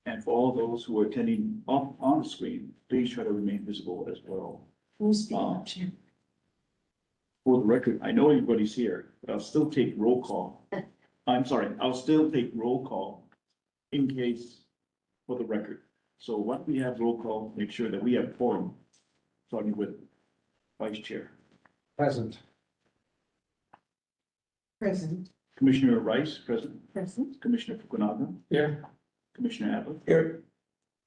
And for all those who are attending on the screen, please try to remain visible as well. Who's speaking up to you? For the record, I know everybody's here, but I'll still take roll call. I'm sorry, I'll still take roll call in case for the record. So once we have roll call, make sure that we have quorum, starting with Vice Chair. Present. Present. Commissioner Rice, present. Present. Commissioner Fukunaga, Here. Commissioner Abbott, Here.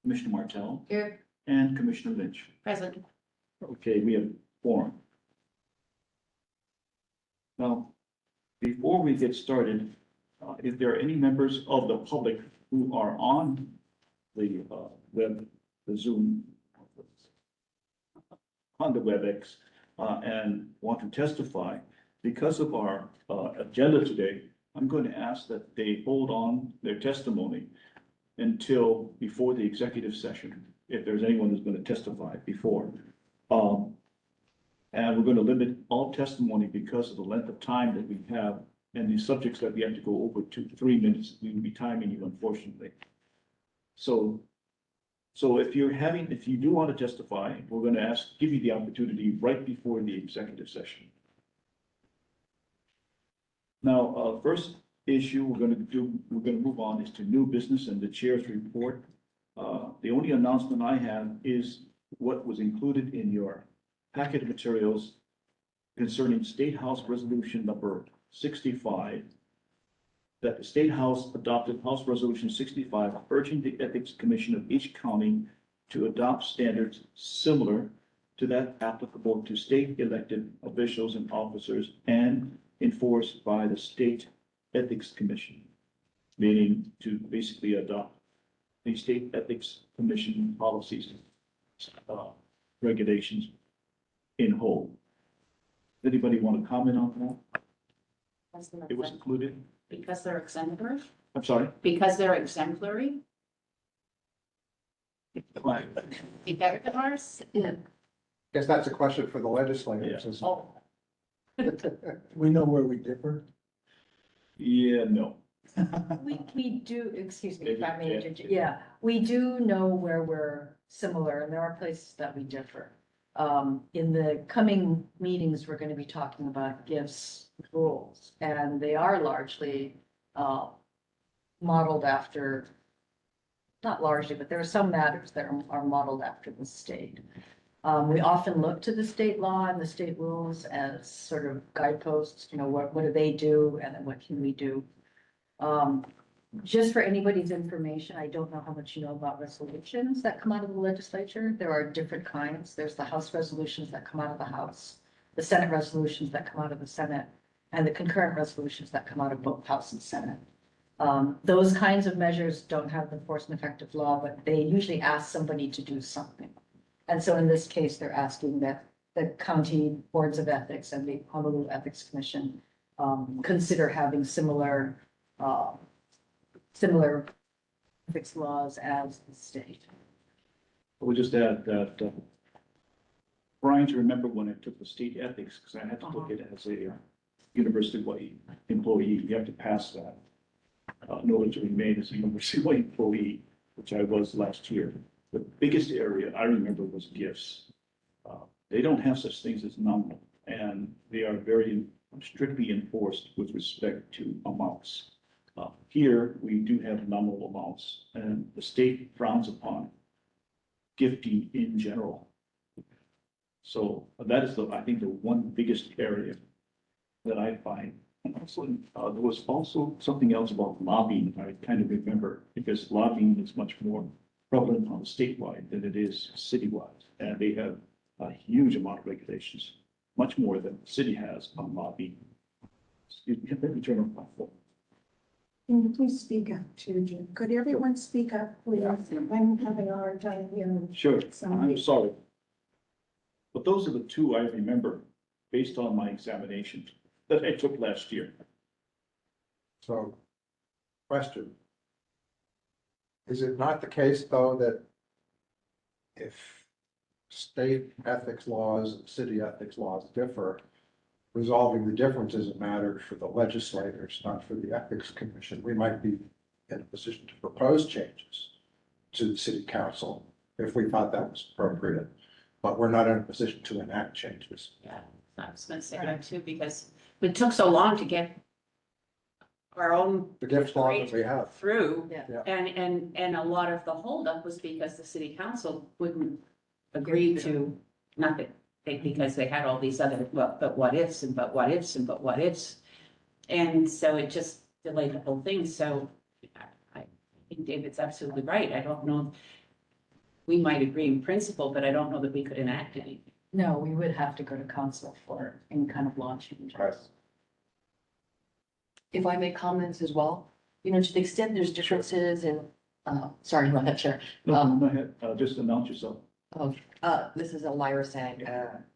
Commissioner Martell, Here. and Commissioner Lynch. Present. Okay, we have quorum. Now, before we get started, if there are any members of the public who are on the web, the Zoom, on the WebEx, and want to testify, because of our agenda today, I'm going to ask that they hold on their testimony until before the executive session, if there's anyone who's going to testify before. And we're going to limit all testimony because of the length of time that we have and the subjects that we have to go over to 3 minutes. We will be timing you, unfortunately. So if you do want to testify, we're going to give you the opportunity right before the executive session. Now, first issue we're going to move on is to new business and the chair's report. The only announcement I have is what was included in your packet of materials concerning State House Resolution number 65, that the State House adopted House Resolution 65, urging the Ethics Commission of each county to adopt standards similar to that applicable to state elected officials and officers and enforced by the State Ethics Commission, meaning to basically adopt the State Ethics Commission policies, regulations in whole. Does anybody want to comment on that? It was included. Because they're exemplary? I'm sorry. Because they're exemplary? Why? Be better than ours? Guess that's a question for the legislators. isn't Oh, We know where we differ. Yeah, no. We do, excuse me if I may, Yeah. interject. Yeah, we do know where we're similar and there are places that we differ. In the coming meetings, we're going to be talking about gifts rules, and they are largely modeled after, not largely, but there are some matters that are modeled after the state. We often look to the state law and the state rules as sort of guideposts, what do they do and then what can we do? Just for anybody's information, I don't know how much you know about resolutions that come out of the legislature. There are different kinds. There's the House resolutions that come out of the House, the Senate resolutions that come out of the Senate, and the concurrent resolutions that come out of both House and Senate. Those kinds of measures don't have the force and effect of law, but they usually ask somebody to do something. And so in this case, they're asking that the county boards of ethics and the Honolulu Ethics Commission consider having similar ethics laws as the state. I would just add that Brian, to remember when I took the state ethics, because I had to look at it as a university employee, you have to pass that in order to remain as a university employee, which I was last year. The biggest area I remember was gifts. They don't have such things as nominal, and they are very strictly enforced with respect to amounts. Here, we do have nominal amounts, and the state frowns upon gifting in general. So that is I think the one biggest area that I find. And also, there was also something else about lobbying, I kind of remember, because lobbying is much more prevalent on the statewide than it is citywide. And they have a huge amount of regulations, much more than the city has on lobbying. Excuse me, let me turn on my phone. Can you please speak up too, Jim? Could everyone speak up, please? I'm having a hard time hearing. Sure, Somebody. I'm sorry. But those are the two I remember based on my examination that I took last year. So, question. Is it not the case, though, that if state ethics laws and city ethics laws differ, resolving the differences matter for the legislators, not for the ethics commission? We might be in a position to propose changes to the city council if we thought that was appropriate. But we're not in a position to enact changes. Yeah, I was gonna say that too, because it took so long to get our own The gift law that we have. through. Yeah. Yeah. And a lot of the holdup was because the city council wouldn't agree to nothing. Because they had all these other, well, but what ifs and but what ifs and but what ifs. And so it just delayed the whole thing. So I think David's absolutely right. I don't know. We might agree in principle, but I don't know that we could enact anything. No, we would have to go to council for any kind of law changes. Right. If I make comments as well, you know, to the extent there's differences in, sorry, go ahead, Chair. No, go ahead, just announce yourself. This is Elira Sang,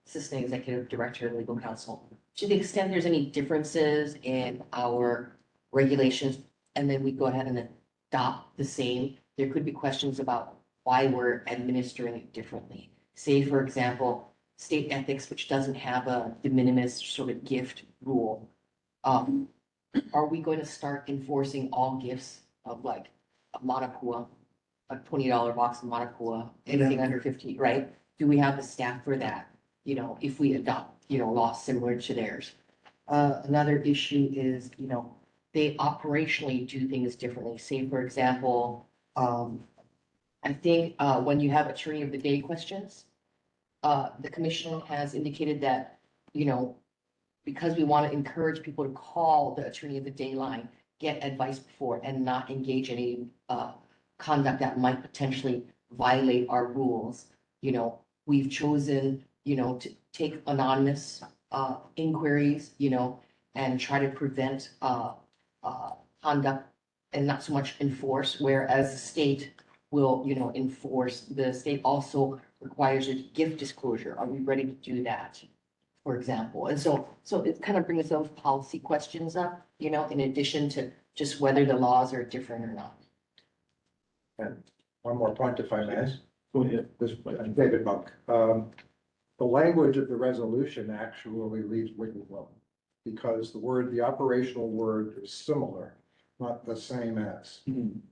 Assistant Executive Director and Legal Counsel. To the extent there's any differences in our regulations, and then we go ahead and adopt the same, there could be questions about why we're administering it differently. Say, for example, state ethics, which doesn't have a de minimis sort of gift rule. Are we going to start enforcing all gifts of like a Manapua, a $20 box of Manapua, anything under 50, right? Do we have the staff for that? You know, if we adopt, you know, laws similar to theirs. Another issue is, you know, they operationally do things differently. Say, for example, I think when you have attorney of the day questions, the commission has indicated that, you know, because we want to encourage people to call the attorney of the day line, get advice before and not engage any conduct that might potentially violate our rules. You know, we've chosen, you know, to take anonymous inquiries, you know, and try to prevent conduct and not so much enforce, whereas the state will, you know, enforce. The state also requires a gift disclosure. Are we ready to do that? For example, and so it kind of brings those policy questions up, you know, in addition to just whether the laws are different or not. And one more point, if I may. Go ahead. This, David Monk. The language of the resolution actually leaves wiggle room because the operational word is similar, not the same as.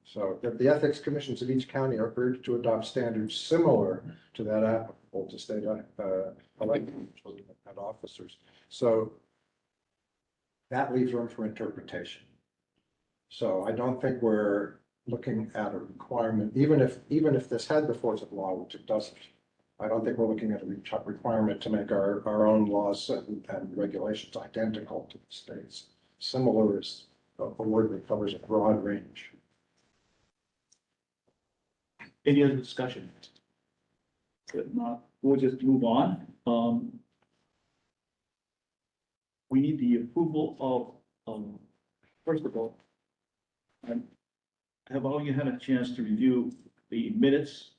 So that the ethics commissions of each county are urged to adopt standards similar to that applicable to state elected and officers. So that leaves room for interpretation. So I don't think we're looking at a requirement, even if this had the force of law, which it doesn't. I don't think we're looking at a requirement to make our own laws and regulations identical to the states. Similar is a word that covers a broad range. Any other discussion? If not, we'll just move on. We need the approval of, first of all, have all you had a chance to review the minutes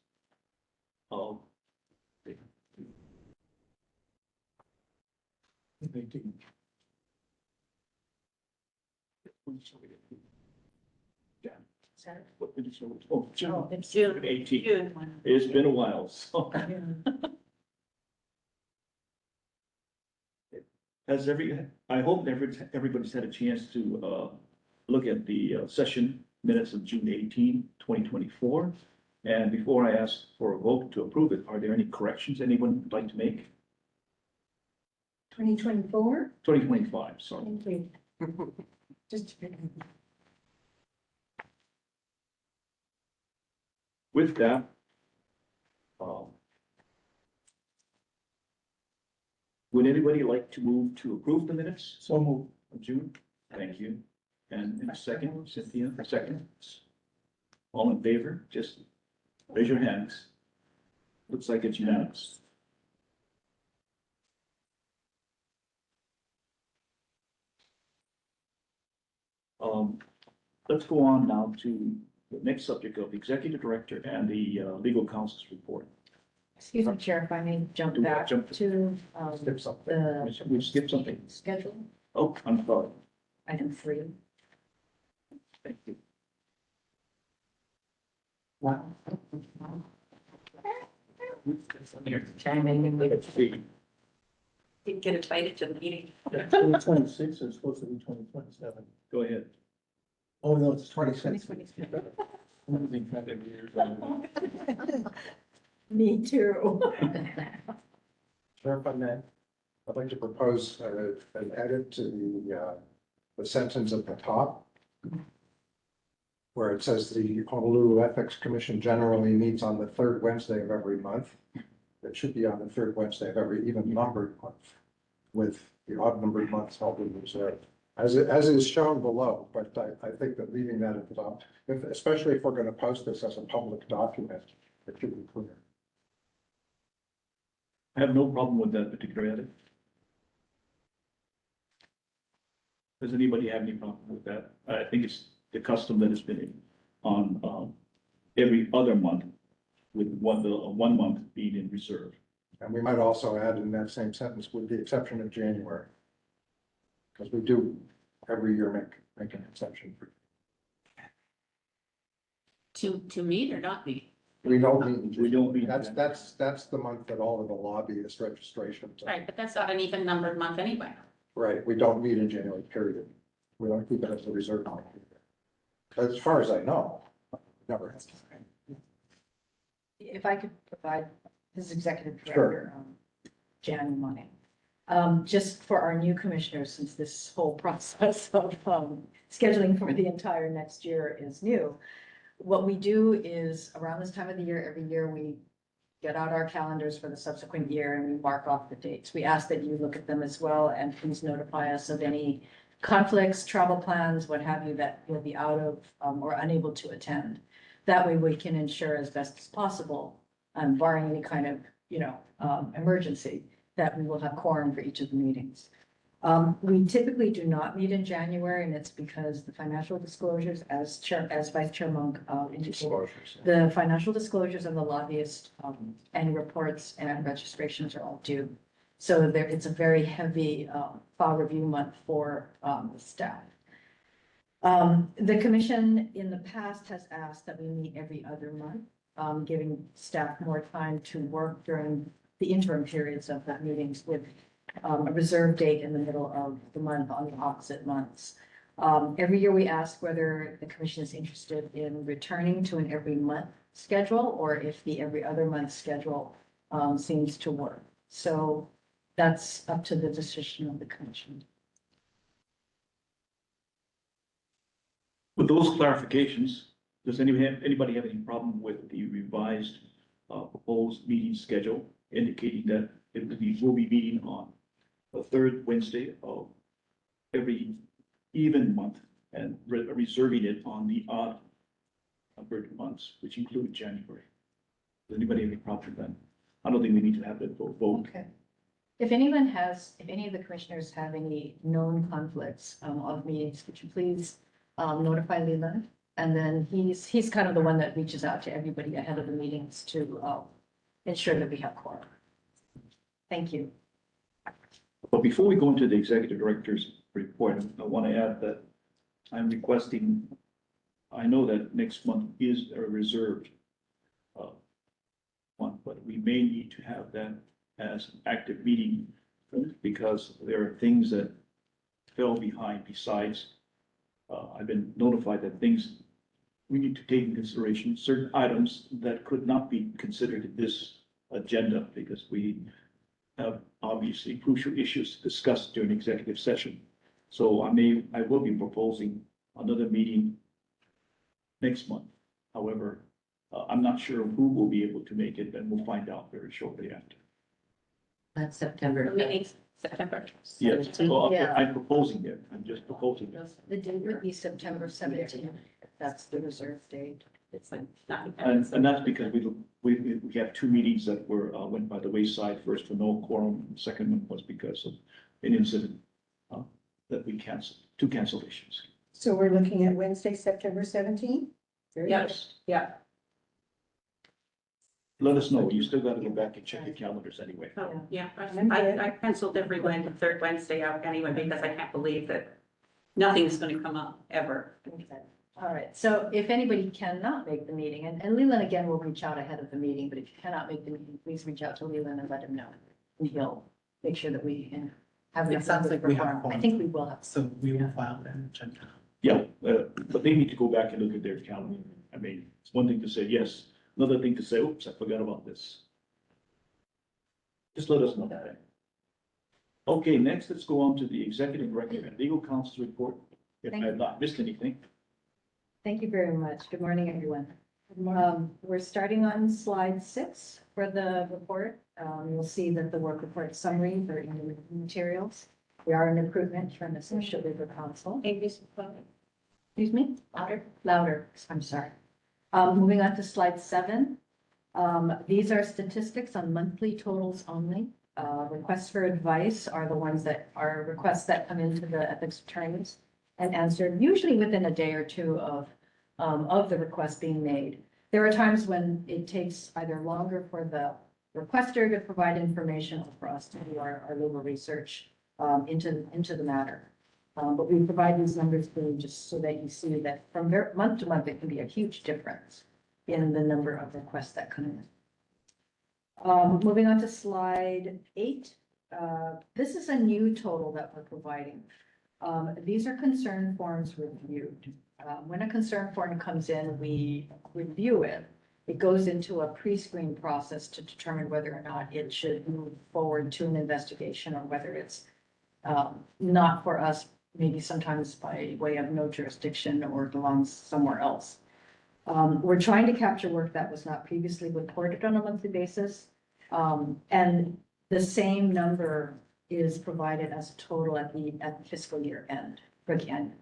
of what did it show? Oh, June It's June. 18th. June. It's been a while, so. I hope everybody's had a chance to, look at the session minutes of June 18, 2024. And before I ask for a vote to approve it, are there any corrections anyone would like to make? 2024? 2025, sorry. Thank you. Just. With that, would anybody like to move to approve the minutes? So move. Of June, thank you. And in a second, Cynthia, a second. All in favor, just raise your hands. Looks like it's unanimous. Let's go on now to the next subject of the executive director and the legal counsel's report. Excuse me, Chair, if I may jump Do we back jump to Skip something. the We skipped something. schedule, Oh, I'm sorry. item 3. Thank you. Let's see. Didn't get invited to the meeting. 2026 is supposed to be 2027. Go ahead. Oh, no, it's 26. 2026. Me too. Chair, if I may, I'd like to propose an edit to the sentence at the top, where it says the Honolulu Ethics Commission generally meets on the third Wednesday of every month. It should be on the third Wednesday of every even numbered month, with the odd numbered months held in reserve, as is shown below. But I think that leaving that at the top, especially if we're going to post this as a public document, it should be clear. I have no problem with that particular edit. Does anybody have any problem with that? I think it's the custom that has been on, every other month, with one month being in reserve. And we might also add in that same sentence, with the exception of January. Because we do every year make an exception for. To meet or not meet? We don't meet. We don't meet. That's the month that all of the lobbyist registrations. Right, but that's not an even numbered month anyway. Right, we don't meet in January, period. We don't keep it as a reserve month. As far as I know, never has. If I could provide, this is Executive Sure. Director, Jan Money. Just for our new commissioners, since this whole process of scheduling for the entire next year is new, what we do is around this time of the year, every year, we get out our calendars for the subsequent year and we mark off the dates. We ask that you look at them as well and please notify us of any conflicts, travel plans, what have you, that you'll be out of or unable to attend. That way we can ensure as best as possible, barring any kind of, emergency, that we will have quorum for each of the meetings. We typically do not meet in January, and it's because the financial disclosures, as Vice Chair Monk indicated, Disclosures. the financial disclosures and the lobbyist annual reports and registrations are all due. So it's a very heavy file review month for the staff. The commission in the past has asked that we meet every other month, giving staff more time to work during the interim periods of the meetings with a reserve date in the middle of the month on the opposite months. Every year we ask whether the commission is interested in returning to an every month schedule or if the every other month schedule seems to work. So that's up to the decision of the commission. With those clarifications, does anybody have any problem with the revised, proposed meeting schedule indicating that we'll be meeting on the third Wednesday of every even month and reserving it on the odd numbered months, which include January? Does anybody have any problem with that? I don't think we need to have that vote. Okay. If any of the commissioners have any known conflicts of meetings, could you please notify Leland? And then he's kind of the one that reaches out to everybody ahead of the meetings to ensure that we have quorum. Thank you. But before we go into the executive director's report, I want to add that I'm requesting, I know that next month is a reserved month, but we may need to have that as an active meeting because there are things that fell behind besides. I've been notified that things we need to take into consideration, certain items that could not be considered in this agenda because we have obviously crucial issues to discuss during executive session. So I will be proposing another meeting next month. However, I'm not sure who will be able to make it, and we'll find out very shortly after. That's September. The meeting's September. Yes, well, Yeah. I'm proposing it. I'm just proposing it. The date would be September 17th. That's the reserve date. It's like not. And that's because we have two meetings that went by the wayside. First for no quorum, second one was because of an incident that we canceled, two cancellations. So we're looking at Wednesday, September 17th? Yes, yeah. Let us know. You still got to go back and check your calendars anyway. Oh, yeah, I'm good. I canceled every third Wednesday out anyway, because I can't believe that nothing's gonna come up ever. Okay. All right, so if anybody cannot make the meeting, and Leland again will reach out ahead of the meeting, but if you cannot make the meeting, please reach out to Leland and let him know. And he'll make sure that we have. It enough sounds like we have quorum. I quorum. think we will have. So we will file an agenda. Yeah, but they need to go back and look at their calendar. I mean, it's one thing to say yes, another thing to say, oops, I forgot about this. Just let us know that. Okay, next, let's go on to the executive director and legal counsel's report, if I Thank have not missed anything. Thank you very much. Good morning, everyone. We're starting on slide 6 for the report. You'll see that the work report summary for in the materials. We are an improvement from associate legal counsel. Excuse me? Louder? Louder, I'm sorry. Moving on to slide 7. These are statistics on monthly totals only. Requests for advice are the ones that are requests that come into the ethics attorneys and answered usually within a day or two of the request being made. There are times when it takes either longer for the requester to provide information or for us to do our legal research into the matter. But we provide these numbers for you just so that you see that from month to month, it can be a huge difference in the number of requests that come in. Moving on to slide 8. This is a new total that we're providing. These are concern forms reviewed. When a concern form comes in, we review it. It goes into a pre-screen process to determine whether or not it should move forward to an investigation or whether it's not for us, maybe sometimes by way of no jurisdiction or belongs somewhere else. We're trying to capture work that was not previously reported on a monthly basis. And the same number is provided as a total at the fiscal year end for the end.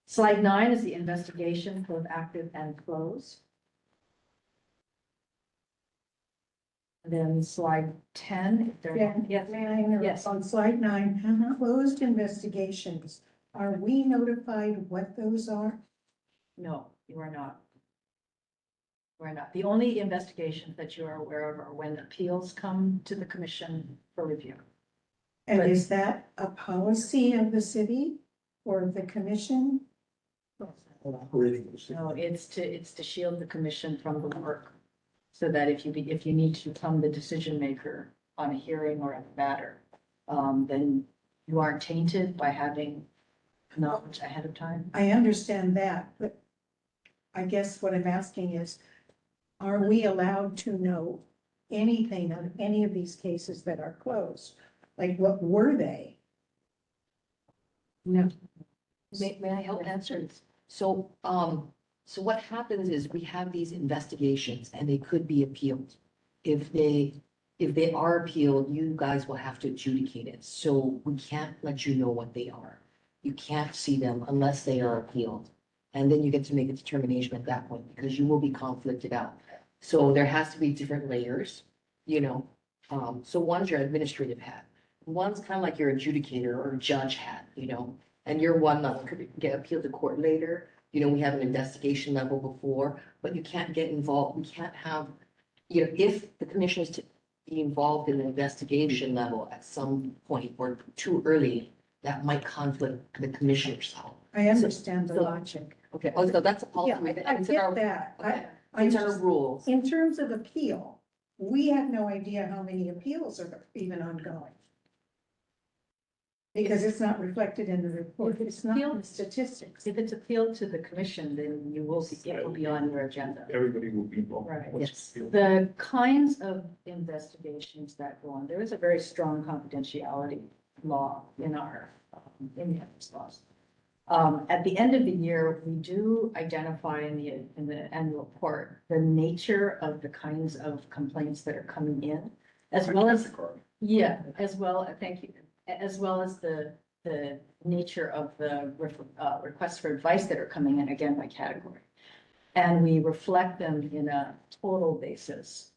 Slide 9 is the investigation, both active and closed. Then slide 10, if there Yeah, yes. may I interrupt? Yes. On slide 9, Mhm. closed investigations, are we notified what those are? No, you are not. We're not. The only investigations that you are aware of are when appeals come to the commission for review. And But- is that a policy of the city or the commission? No, it's to shield the commission from the work. So that if you need to become the decision maker on a hearing or a matter, then you aren't tainted by having knowledge ahead of time. I understand that, but I guess what I'm asking is, are we allowed to know anything on any of these cases that are closed? Like, what were they? No. May I help answer? So, so what happens is we have these investigations and they could be appealed. If they are appealed, you guys will have to adjudicate it. So we can't let you know what they are. You can't see them unless they are appealed. And then you get to make a determination at that point because you will be conflicted out. So there has to be different layers, you know. So one's your administrative hat. One's kind of like your adjudicator or judge hat, you know. And you're one that could get appealed to court later. You know, we have an investigation level before, but you can't get involved. We can't have, you know, if the commission is to be involved in an investigation level at some point or too early, that might conflict the commissioners. I understand the so- logic. Okay, oh, so that's all. Yeah, I It's in our- get that. Okay. I'm It's our just, rules. in terms of appeal, we have no idea how many appeals are even ongoing. Because it's not reflected in the report. It's not in the statistics. If it's appealed to the commission, then it will be on your agenda. Everybody will be involved. Right. Yes. The kinds of investigations that go on, there is a very strong confidentiality law in our, in the ethics laws. At the end of the year, we do identify in the annual report, the nature of the kinds of complaints that are coming in, as well as, yeah, as well, thank you, as well as the nature of the requests for advice that are coming in, again, by category. And we reflect them in a total basis,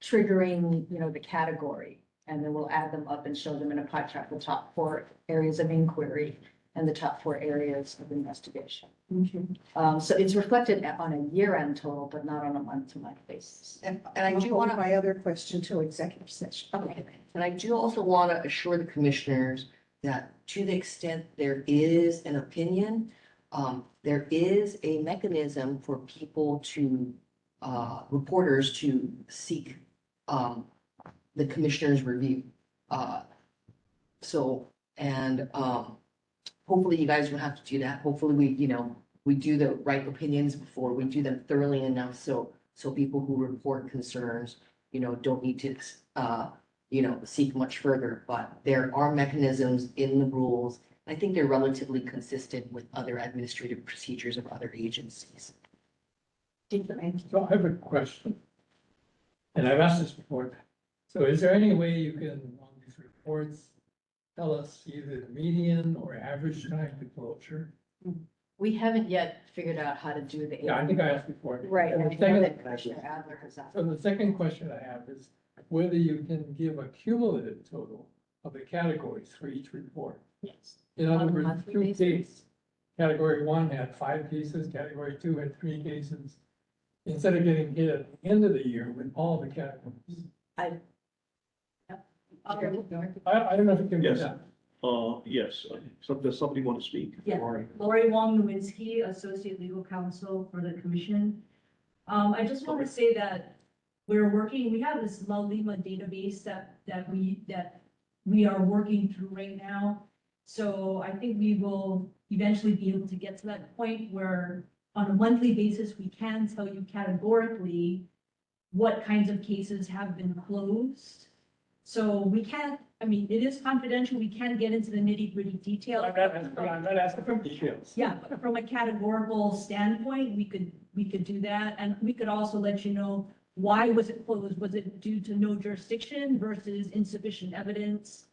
triggering, you know, the category. And then we'll add them up and show them in a pie chart, the top 4 areas of inquiry and the top 4 areas of investigation. So it's reflected on a year-end total, but not on a month-to-month basis. And I I'll do hold want to. my other question till executive session. Okay, and I do also want to assure the commissioners that to the extent there is an opinion, there is a mechanism for people to, reporters to seek, the commissioner's review. So, and, hopefully you guys don't have to do that. Hopefully we do the right opinions before we do them thoroughly enough, so people who report concerns, don't need to, seek much further, but there are mechanisms in the rules. I think they're relatively consistent with other administrative procedures of other agencies. So I have a question. And I've asked this before. So is there any way you can, on these reports, tell us either the median or average time to closure? We haven't yet figured out how to do the. Yeah, I think I asked before. Right. And I the know second- that Commissioner Adler has asked. So the second question I have is whether you can give a cumulative total of the categories for each report. Yes. In On other a words, monthly 2 basis? cases. Category 1 had 5 cases, category 2 had 3 cases. Instead of getting hit at the end of the year with all the categories. I don't know if you can do Yes. that. Yes, so does somebody want to speak? Yeah. Lori? Lori Wong Nowinski, Associate Legal Counsel for the Commission. I just want to say that we have this LaLima database that we are working through right now. So I think we will eventually be able to get to that point where on a monthly basis, we can tell you categorically what kinds of cases have been closed. So we can't, it is confidential. We can't get into the nitty gritty detail. I'm not asking for details. Yeah, but from a categorical standpoint, we could do that, and we could also let you know why was it closed? Was it due to no jurisdiction versus insufficient evidence?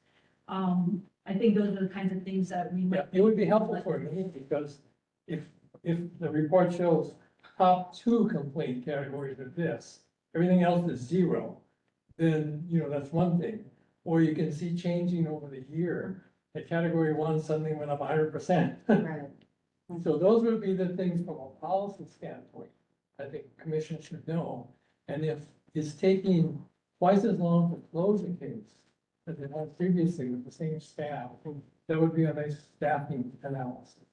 I think those are the kinds of things that we Yeah, might. it would be helpful for me because if the report shows top 2 complaint categories are this, everything else is 0, then, that's one thing. Or you can see changing over the year, that category 1 suddenly went up 100%. Right. So those would be the things from a policy standpoint, I think commission should know. And if it's taking twice as long to close a case as it had previously with the same staff, that would be a nice staffing analysis.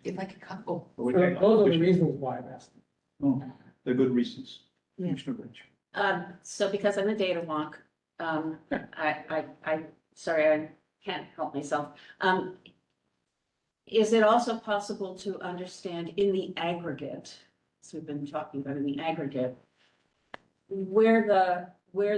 If I could, oh, So those are the reasons why I'm asking. Oh, they're good reasons. Yeah. Commissioner Lynch. So because I'm a data wonk, sorry, I can't help myself. Is it also possible to understand in the aggregate, as we've been talking about in the aggregate, where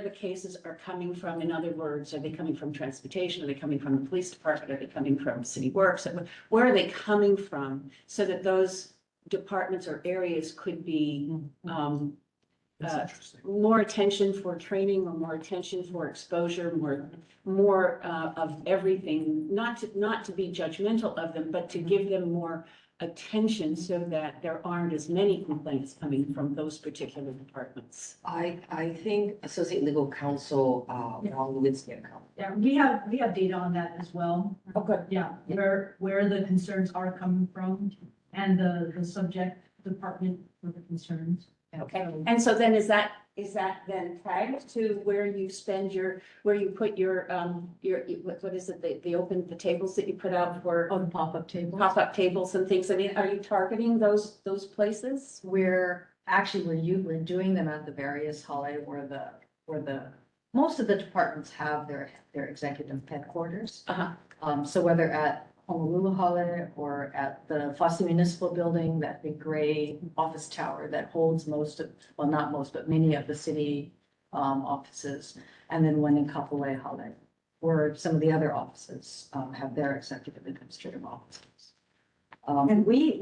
the cases are coming from? In other words, are they coming from transportation? Are they coming from the police department? Are they coming from city works? Where are they coming from? So that those departments or areas could be, That's interesting. more attention for training or more attention for exposure, more of everything, not to be judgmental of them, but to give them more attention so that there aren't as many complaints coming from those particular departments. I think Associate Legal Counsel, Wong Lewinsky. Yeah, we have data on that as well. Oh, good. Yeah, where the concerns are coming from and the subject department for the concerns. Okay, and so then is that then tagged to where you spend where you put your, what is it, the tables that you put out for On pop-up tables. pop-up tables and things? I mean, are you targeting those places? We're doing them at the various hallway most of the departments have their executive headquarters. Uh-huh. So whether at Honolulu Hale or at the Fosse Municipal Building, that big gray office tower that holds not most, but many of the city offices. And then one in Kapolei Hale, where some of the other offices have their executive administrative offices. And we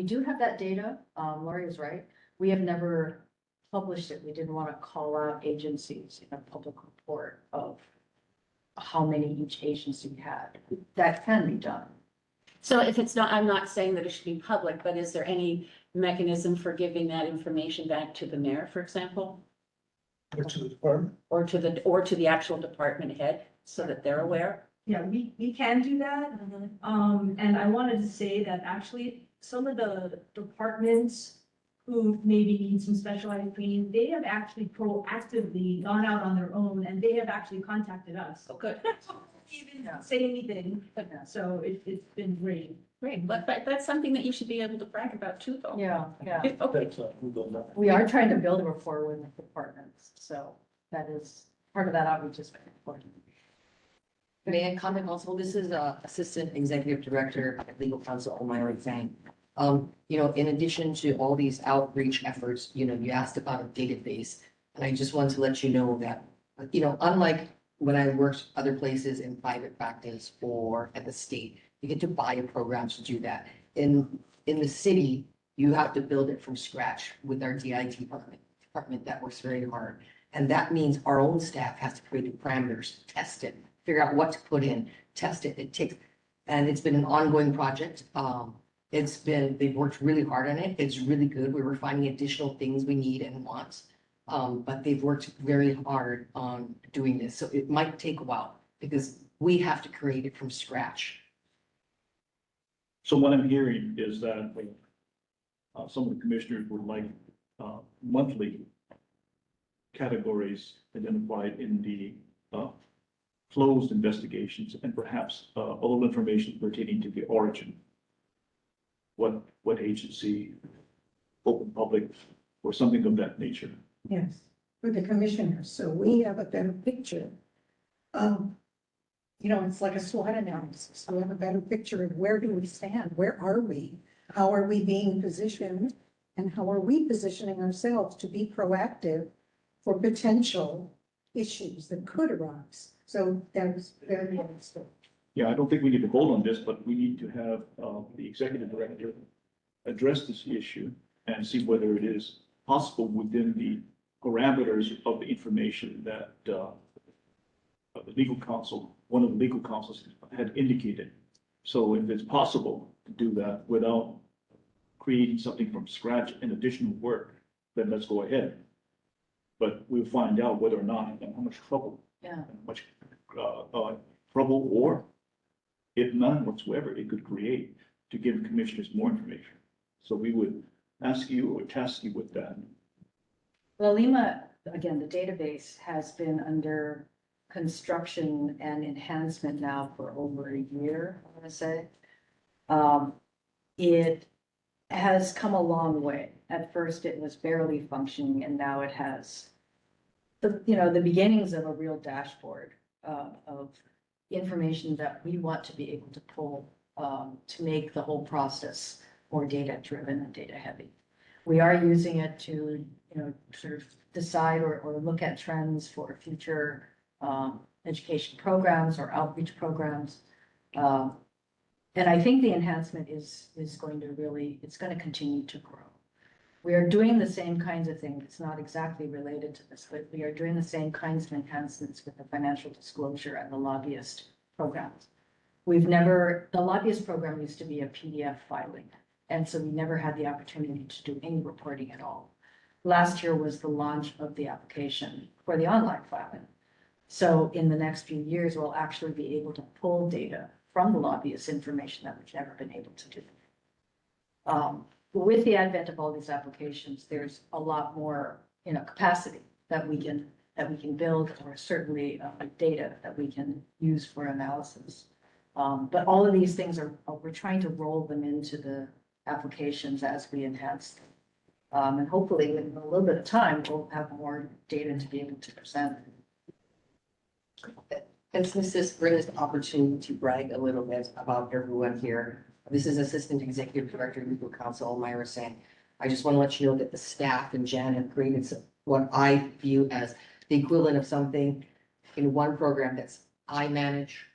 do have that data. Lori is right. We have never published it. We didn't want to call out agencies in a public report of how many each agency had. That can be done. So if it's not, I'm not saying that it should be public, but is there any mechanism for giving that information back to the mayor, for example? Or to the department? Or to the actual department head, so that they're aware? Yeah, we can do that. And I wanted to say that actually some of the departments who maybe need some specialized training, they have actually proactively gone out on their own and they have actually contacted us. Oh, good. Even say anything, so it's been great. Great, but that's something that you should be able to brag about too, though. Yeah. Okay, That's Google Doc. We are trying to build a rapport with the departments, so that is, part of that outreach is very important. May I comment also? This is Assistant Executive Director at Legal Counsel Omira Zhang. In addition to all these outreach efforts, you asked about a database. And I just wanted to let you know that, unlike when I worked other places in private practice or at the state, you get to buy a program to do that. In the city, you have to build it from scratch with our DIT department that works very hard. And that means our own staff has to create the parameters, test it, figure out what to put in, test it. And it's been an ongoing project. They've worked really hard on it. It's really good. We were finding additional things we need and want. But they've worked very hard on doing this. So it might take a while because we have to create it from scratch. So what I'm hearing is that some of the commissioners would like monthly categories identified in the closed investigations and perhaps all information pertaining to the origin. What agency, open public, or something of that nature. Yes, for the commissioners, so we have a better picture of, it's like a SWOT analysis. We have a better picture of where do we stand, where are we? How are we being positioned? And how are we positioning ourselves to be proactive for potential issues that could arise? So that was very interesting. Yeah, I don't think we need to vote on this, but we need to have the executive director address this issue and see whether it is possible within the parameters of the information that the legal counsel, one of the legal counsels had indicated. So if it's possible to do that without creating something from scratch and additional work, then let's go ahead. But we'll find out whether or not and how much trouble. Yeah. How much trouble, or if none whatsoever, it could create to give commissioners more information. So we would ask you or task you with that. Well, Lima, again, the database has been under construction and enhancement now for over a year, I want to say. It has come a long way. At first, it was barely functioning, and now it has the beginnings of a real dashboard of information that we want to be able to pull to make the whole process more data-driven and data-heavy. We are using it to, sort of decide or look at trends for future education programs or outreach programs. And I think the enhancement is going to it's going to continue to grow. We are doing the same kinds of things. It's not exactly related to this, but we are doing the same kinds of enhancements with the financial disclosure and the lobbyist programs. The lobbyist program used to be a PDF filing, and so we never had the opportunity to do any reporting at all. Last year was the launch of the application for the online filing. So in the next few years, we'll actually be able to pull data from the lobbyist information that we've never been able to do. With the advent of all these applications, there's a lot more, capacity that we can build, or certainly data that we can use for analysis. But all of these things we're trying to roll them into the applications as we enhance them. And hopefully in a little bit of time, we'll have more data to be able to present. And since this brings the opportunity to brag a little bit about everyone here, this is Assistant Executive Director, Legal Counsel Omira Zhang. I just want to let you know that the staff and Jan have created what I view as the equivalent of something in one program that's I manage,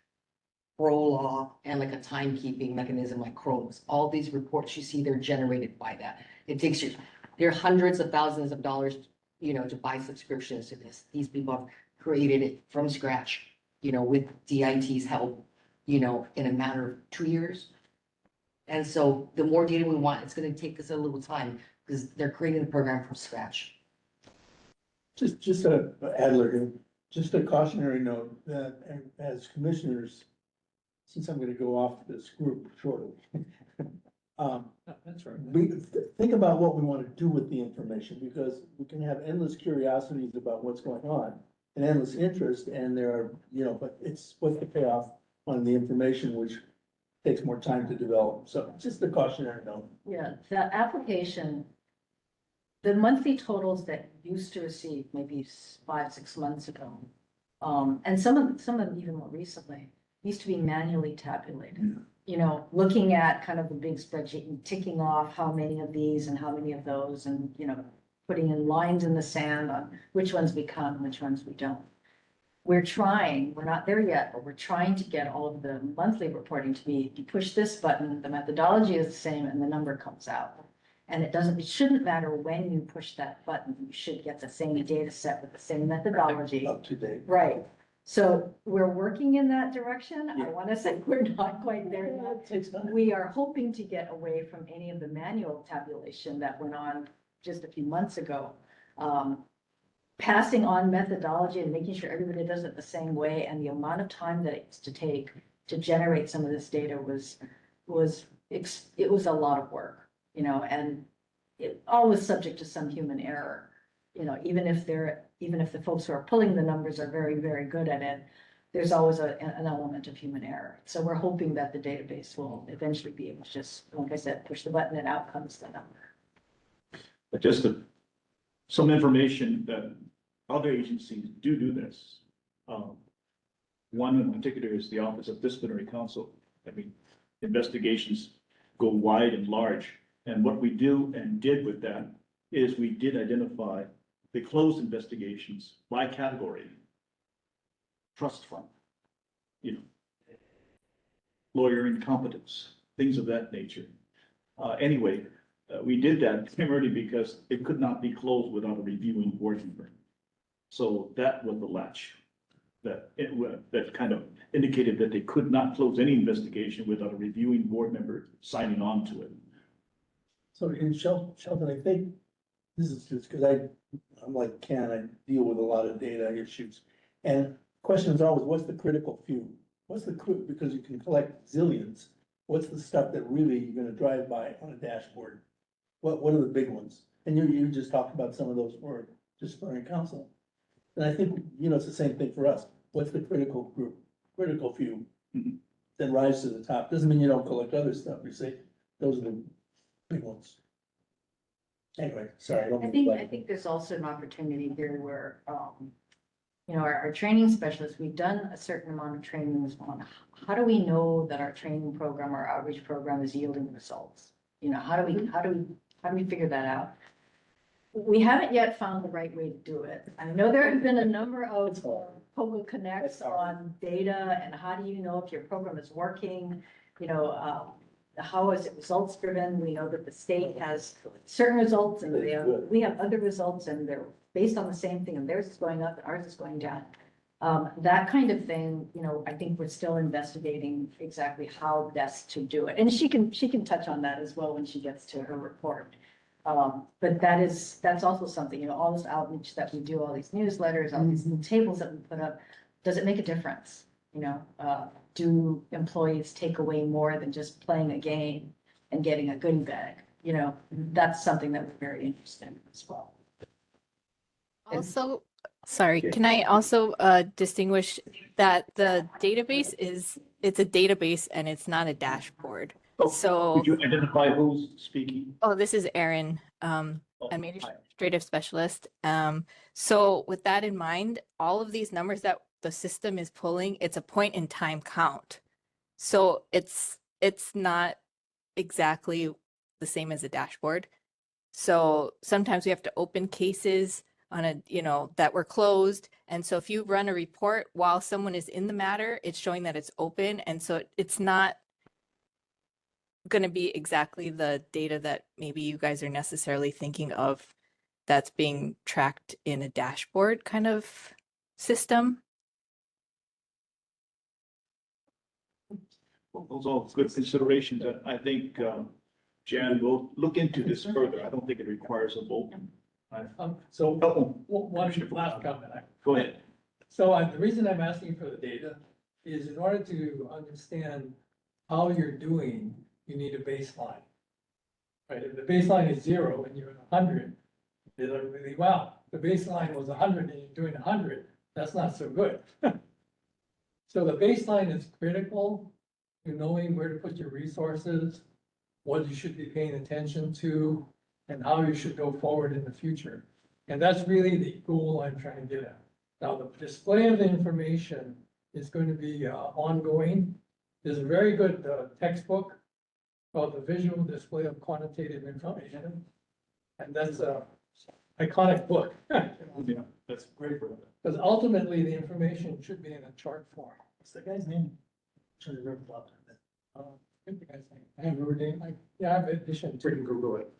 pro law, and like a timekeeping mechanism like Chronos. All these reports you see, they're generated by that. It takes you, there are hundreds of thousands of dollars, to buy subscriptions to this. These people have created it from scratch, with DIT's help, in a matter of 2 years. And so the more data we want, it's going to take us a little time because they're creating the program from scratch. Just a Adler here, just a cautionary note that as commissioners, since I'm going to go off this group shortly. That's right. We think about what we want to do with the information, because we can have endless curiosities about what's going on and endless interest, and there are, but it's what's the payoff on the information, which takes more time to develop. So just a cautionary note. Yeah, the application, the monthly totals that you used to receive maybe 5-6 months ago, and some of them even more recently, used to be manually tabulated. You know, looking at kind of the big spreadsheet and ticking off how many of these and how many of those and, you know, putting in lines in the sand on which ones we count and which ones we don't. We're trying, we're not there yet, but we're trying to get all of the monthly reporting to be, you push this button, the methodology is the same and the number comes out. And it shouldn't matter when you push that button, you should get the same data set with the same methodology. Up to date. Right. So we're working in that direction. I want to say we're not quite there yet. It takes time. We are hoping to get away from any of the manual tabulation that went on just a few months ago. Passing on methodology and making sure everybody does it the same way, and the amount of time that it used to take to generate some of this data was a lot of work, you know, and it always subject to some human error. You know, even if the folks who are pulling the numbers are very, very good at it, there's always an element of human error. So we're hoping that the database will eventually be able to just, like I said, push the button and out comes the number. But just some information that other agencies do this. One in particular is the Office of Disciplinary Counsel. I mean, investigations go wide and large. And what we do and did with that is we did identify the closed investigations by category. Trust fund, you know, lawyer incompetence, things of that nature. Anyway, we did that primarily because it could not be closed without a reviewing board member. So that was the latch that kind of indicated that they could not close any investigation without a reviewing board member signing on to it. So in Sheldon, I think this is just because I'm like Ken, I deal with a lot of data issues. And question is always, what's the critical few? Because you can collect zillions, what's the stuff that really you're gonna drive by on a dashboard? What are the big ones? And you just talked about some of those for disciplinary counsel. And I think, you know, it's the same thing for us. What's the critical group, critical few? Mhm. Then rise to the top. Doesn't mean you don't collect other stuff. You say, those are the big ones. Anyway, sorry. I think there's also an opportunity here where, you know, our training specialists, we've done a certain amount of trainings on how do we know that our training program, our outreach program is yielding results? You know, how do we figure that out? We haven't yet found the right way to do it. I know there have been a number of Pogo Connects on data and how do you know if your program is working? You know, how is it results driven? We know that the state has certain results and we have other results and they're based on the same thing and theirs is going up and ours is going down. That kind of thing, you know, I think we're still investigating exactly how best to do it. And she can touch on that as well when she gets to her report. But that's also something, you know, all this outreach that we do, all these newsletters, all these new tables that we put up, does it make a difference? You know, do employees take away more than just playing a game and getting a goodie bag? You know, that's something that we're very interested in as well. Also, sorry, can I also distinguish that the database it's a database and it's not a dashboard. Oh, So, could you identify who's speaking? this is Erin, Oh, hi. administrative specialist. So with that in mind, all of these numbers that the system is pulling, it's a point in time count. So it's not exactly the same as a dashboard. So sometimes we have to open cases on a, you know, that were closed. And so if you run a report while someone is in the matter, it's showing that it's open. And so it's not going to be exactly the data that maybe you guys are necessarily thinking of that's being tracked in a dashboard kind of system. Well, those are all good considerations. I think, Jan, will look into this further. I don't think it requires a vote. So Oh, one last comment. go ahead. So the reason I'm asking for the data is in order to understand how you're doing, you need a baseline. Right, if the baseline is 0 and you're at 100, then really, wow, the baseline was 100 and you're doing 100, that's not so good. So the baseline is critical to knowing where to put your resources, what you should be paying attention to, and how you should go forward in the future. And that's really the goal I'm trying to get at. Now, the display of the information is going to be ongoing. There's a very good textbook called The Visual Display of Quantitative Information. And that's a iconic book. Yeah, that's great for that. Because ultimately, the information should be in a chart form. What's the guy's name? Trying to remember about that. Good guy's name. I have her name. Yeah, I have addition We to. can Google it.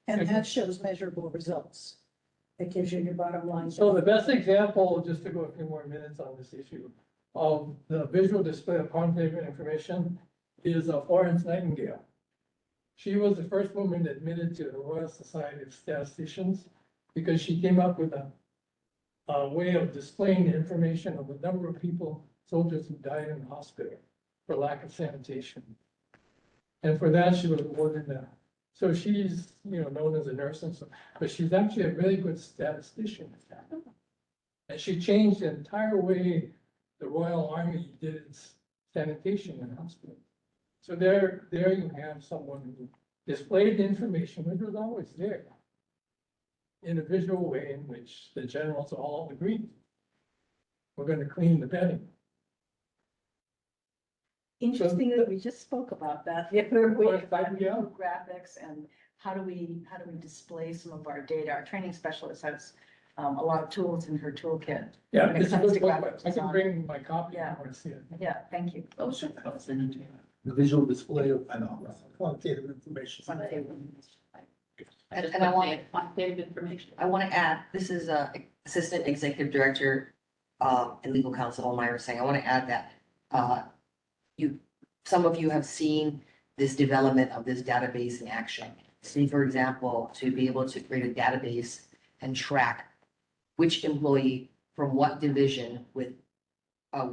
And that shows measurable results. It gives you your bottom line. So the best example, just to go a few more minutes on this issue, of the visual display of quantitative information is Florence Nightingale. She was the first woman admitted to the Royal Society of Statisticians because she came up with a way of displaying the information of the number of people, soldiers who died in the hospital for lack of sanitation. And for that, she was awarded so she's, known as a nurse and so, but she's actually a really good statistician. And she changed the entire way the Royal Army did its sanitation in hospitals. So there you have someone who displayed the information, which was always there, in a visual way in which the generals all agreed. We're gonna clean the bedding. Interesting that we just spoke about that. Yeah, we're course, about yeah. graphics and how do we display some of our data? Our training specialist has a lot of tools in her toolkit. Yeah, When it it's a comes good to book. graphics I can design. bring my copy if Yeah. you want to see it. Yeah, thank you. The visual display of quantitative information. And I want, Quantitative information. I want to add, this is Assistant Executive Director and Legal Counsel Myra saying, I want to add that some of you have seen this development of this database in action. Say, for example, to be able to create a database and track which employee from what division with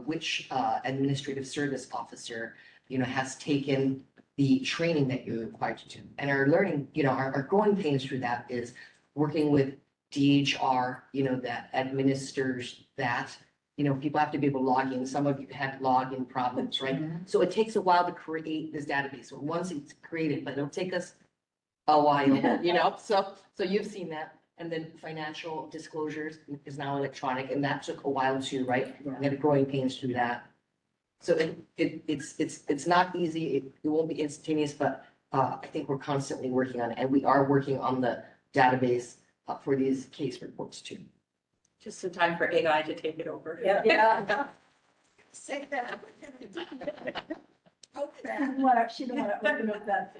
which administrative service officer, has taken the training that you're required to do. And our learning, our growing pains through that is working with DHR, that administers that. People have to be able to log in. Some of you had login problems, right? So it takes a while to create this database. So once it's created, but it'll take us a while, so you've seen that. And then financial disclosures is now electronic, and that took a while too, right? And then growing pains through that. So it's not easy. It won't be instantaneous, but I think we're constantly working on it, and we are working on the database for these case reports too. Just in time for AI to take it over. Yeah. Say that. She don't want to open up that.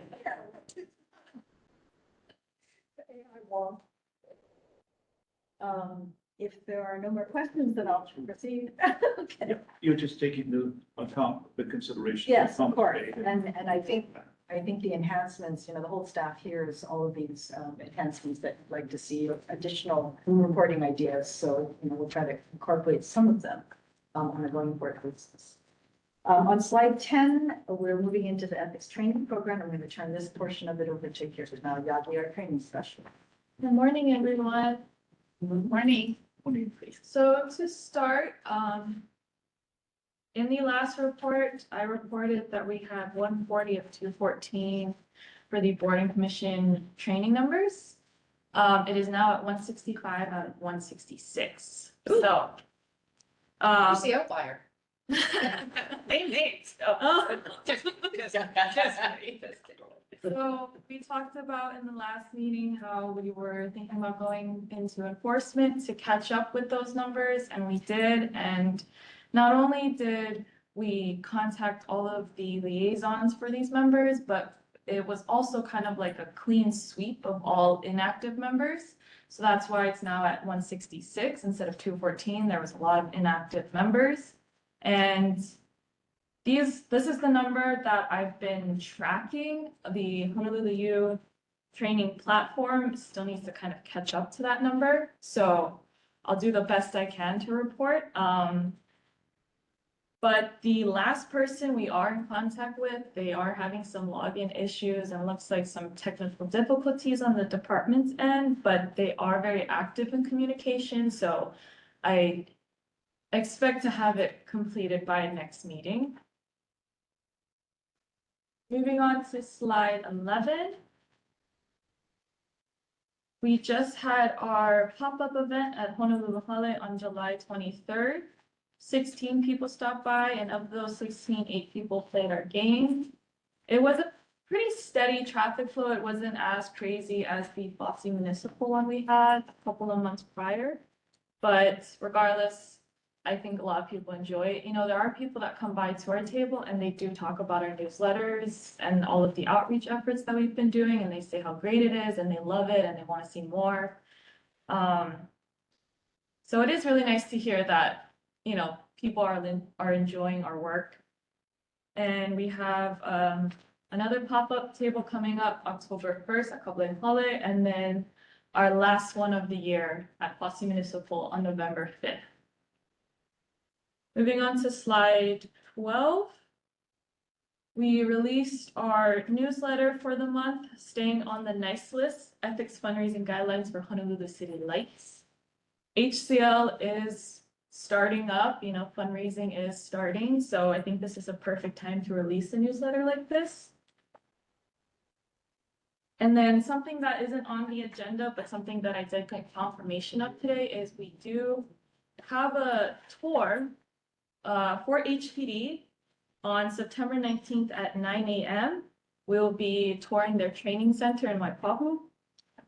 If there are no more questions, then I'll proceed. Okay. You're just taking into account the consideration. Yes, of course. And I think the enhancements, the whole staff hears all of these enhancements that you'd like to see, additional reporting ideas. So, we'll try to incorporate some of them on a going forward basis. On slide 10, we're moving into the ethics training program. I'm going to turn this portion of it over to Kirsten Yagi, our training specialist. Good morning, everyone. Good morning. So to start, in the last report, I reported that we had 140 of 214 for the board and commission training numbers. It is now at 165 out of 166. So. Who's the outlier? Same names. Just kidding. So we talked about in the last meeting how we were thinking about going into enforcement to catch up with those numbers, and we did. And not only did we contact all of the liaisons for these members, but it was also kind of like a clean sweep of all inactive members. So that's why it's now at 166 instead of 214. There was a lot of inactive members. And this is the number that I've been tracking. The Honolulu U training platform still needs to kind of catch up to that number. So I'll do the best I can to report. But the last person we are in contact with, they are having some login issues and looks like some technical difficulties on the department's end, but they are very active in communication. So I expect to have it completed by next meeting. Moving on to slide 11. We just had our pop-up event at Honolulu Hale on July 23rd. 16 people stopped by, and of those 16, 8 people played our game. It was a pretty steady traffic flow. It wasn't as crazy as the Fosse Municipal one we had a couple of months prior. But regardless, I think a lot of people enjoy it. You know, there are people that come by to our table and they do talk about our newsletters and all of the outreach efforts that we've been doing, and they say how great it is and they love it and they want to see more. So it is really nice to hear that, you know, people are enjoying our work. And we have another pop-up table coming up October 1st at Kabul and Kale, and then our last one of the year at Fosse Municipal on November 5th. Moving on to slide 12. We released our newsletter for the month, staying on the NICE list, Ethics Fundraising Guidelines for Honolulu City Lights. HCL is starting up, you know, fundraising is starting, so I think this is a perfect time to release a newsletter like this. And then something that isn't on the agenda, but something that I did get confirmation of today is we do have a tour for HPD on September 19th at 9 a.m. We'll be touring their training center in Waipahu.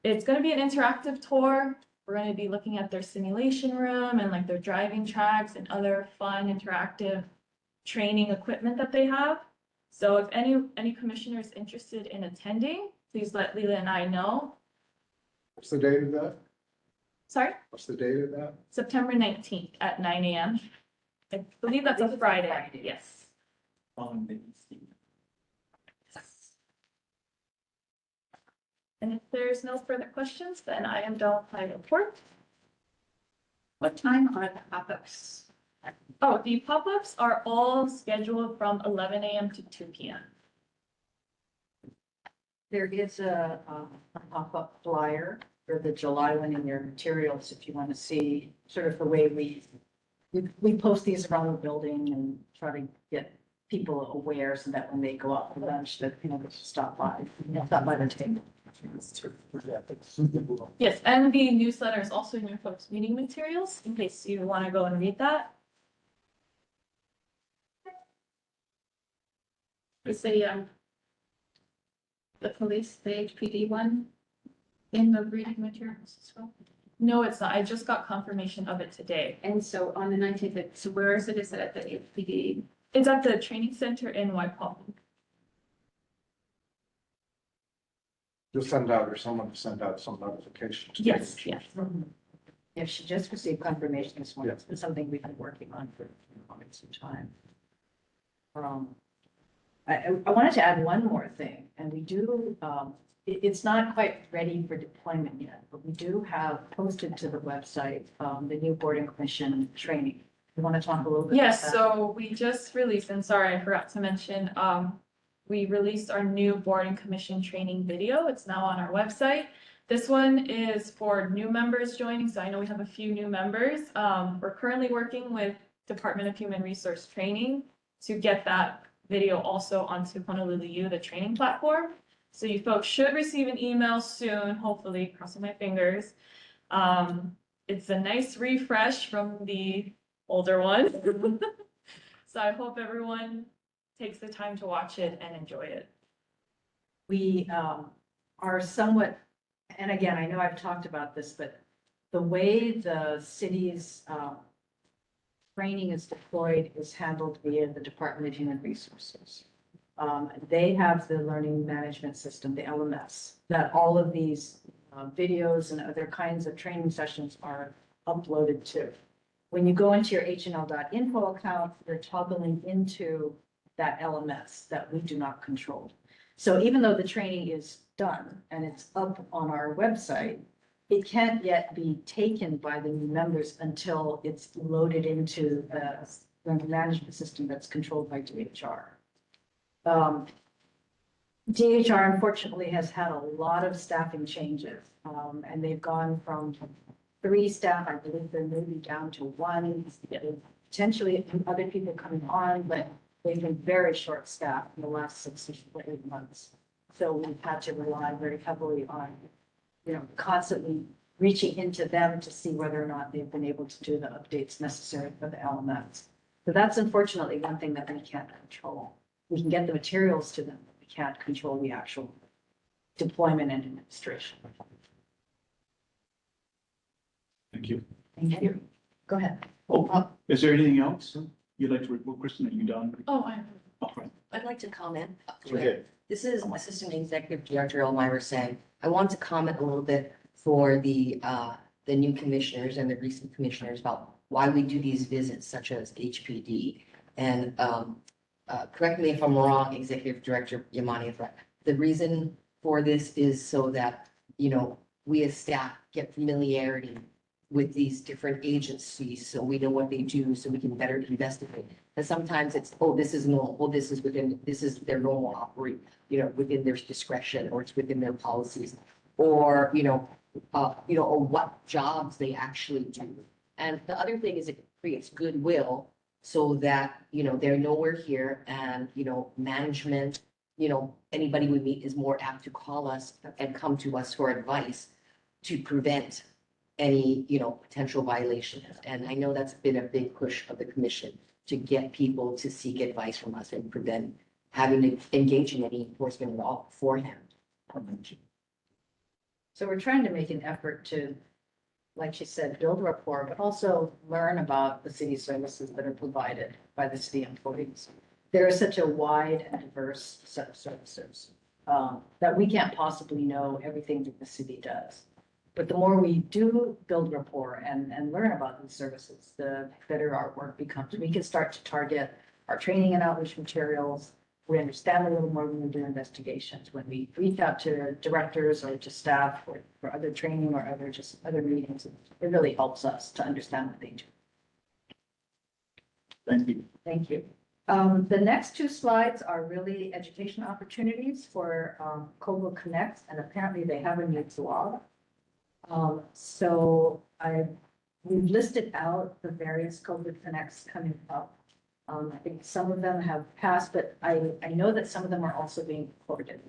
It's going to be an interactive tour. We're going to be looking at their simulation room and like their driving tracks and other fun interactive training equipment that they have. So if any commissioner is interested in attending, please let Leela and I know. What's the date of that? Sorry, What's the date of that? September 19th at 9 a.m. I believe that's a Friday. Yes. On the And if there's no further questions, then I am done with my report. What time are the pop-ups? Oh, the pop-ups are all scheduled from 11 a.m. to 2 p.m. There is a pop-up flyer for the July one in your materials, if you want to see sort of the way we post these around the building and try to get people aware so that when they go out for lunch, that, you know, they should stop by the table. Yes, and the newsletter is also in your folks' meeting materials in case you want to go and read that. Is the police, the HPD one in the reading materials as well? No, it's not. I just got confirmation of it today. And so on the 19th, so where is it? Is it at the HPD? It's at the training center in Waipahu. You'll send out, or someone will send out some notifications. Yes, yes. Yeah, she just received confirmation this morning. It's been something we've been working on for quite some time. I wanted to add one more thing, and we do, it's not quite ready for deployment yet, but we do have posted to the website, the new board and commission training. You want to talk a little bit? Yes, about that? so we just released, and sorry, I forgot to mention, we released our new board and commission training video. It's now on our website. This one is for new members joining, so I know we have a few new members. We're currently working with Department of Human Resource Training to get that video also onto Honolulu U, the training platform. So you folks should receive an email soon, hopefully, crossing my fingers. It's a nice refresh from the older one. So I hope everyone takes the time to watch it and enjoy it. We are somewhat, and again, I know I've talked about this, but the way the city's training is deployed is handled via the Department of Human Resources. They have the learning management system, the LMS, that all of these videos and other kinds of training sessions are uploaded to. When you go into your hnl.info account, you're toggling into that LMS that we do not control. So even though the training is done and it's up on our website, it can't yet be taken by the new members until it's loaded into the learning management system that's controlled by DHR. DHR unfortunately has had a lot of staffing changes, and they've gone from 3 staff, I believe they're maybe down to 1, potentially other people coming on, but they've been very short staffed in the last 6 to 8 months. So we've had to rely very heavily on, you know, constantly reaching into them to see whether or not they've been able to do the updates necessary for the LMS. So that's unfortunately one thing that we can't control. We can get the materials to them, but we can't control the actual deployment and administration. Thank you. Thank you. Go ahead. Oh, is there anything else you'd like to report, Kristen? Are you done? Oh, I All right. I'd like to comment. Go ahead. This is Assistant Executive Director Elmira Sang. I want to comment a little bit for the new commissioners and the recent commissioners about why we do these visits such as HPD. And correct me if I'm wrong, Executive Director Yamani, the reason for this is so that, you know, we as staff get familiarity with these different agencies, so we know what they do, so we can better investigate. And sometimes it's, oh, this is normal, well, this is their normal operate, you know, within their discretion, or it's within their policies, or, or what jobs they actually do. And the other thing is it creates goodwill so that, you know, they know we're here, and, you know, management, you know, anybody we meet is more apt to call us and come to us for advice to prevent any, you know, potential violations. And I know that's been a big push of the commission to get people to seek advice from us and prevent having to engage in any enforcement at all beforehand. So we're trying to make an effort to, like she said, build rapport, but also learn about the city services that are provided by the city employees. There is such a wide and diverse set of services that we can't possibly know everything that the city does. But the more we do build rapport and learn about these services, the better our work becomes. We can start to target our training and outreach materials. We understand a little more when we do investigations, when we reach out to directors or to staff for other training or other meetings. It really helps us to understand what they do. Thank you. Thank you. The next two slides are really education opportunities for Kogo Connect, and apparently they have a new blog. We've listed out the various COVID Connects coming up. I think some of them have passed, but I know that some of them are also being recorded.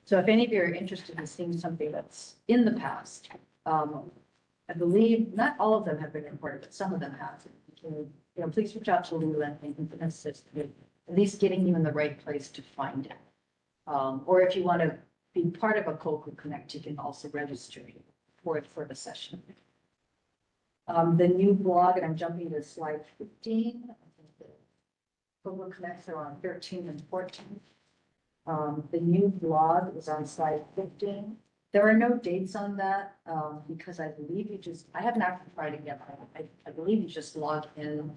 So if any of you are interested in seeing something that's in the past, I believe not all of them have been recorded, but some of them have. Please reach out to Leland and he can assist with at least getting you in the right place to find it. Or if you want to be part of a Kogo Connect, you can also register for the session. The new blog, and I'm jumping to slide 15. Kogo Connects are on 13 and 14. The new blog is on slide 15. There are no dates on that because I believe I haven't actually tried it yet. I believe you just log in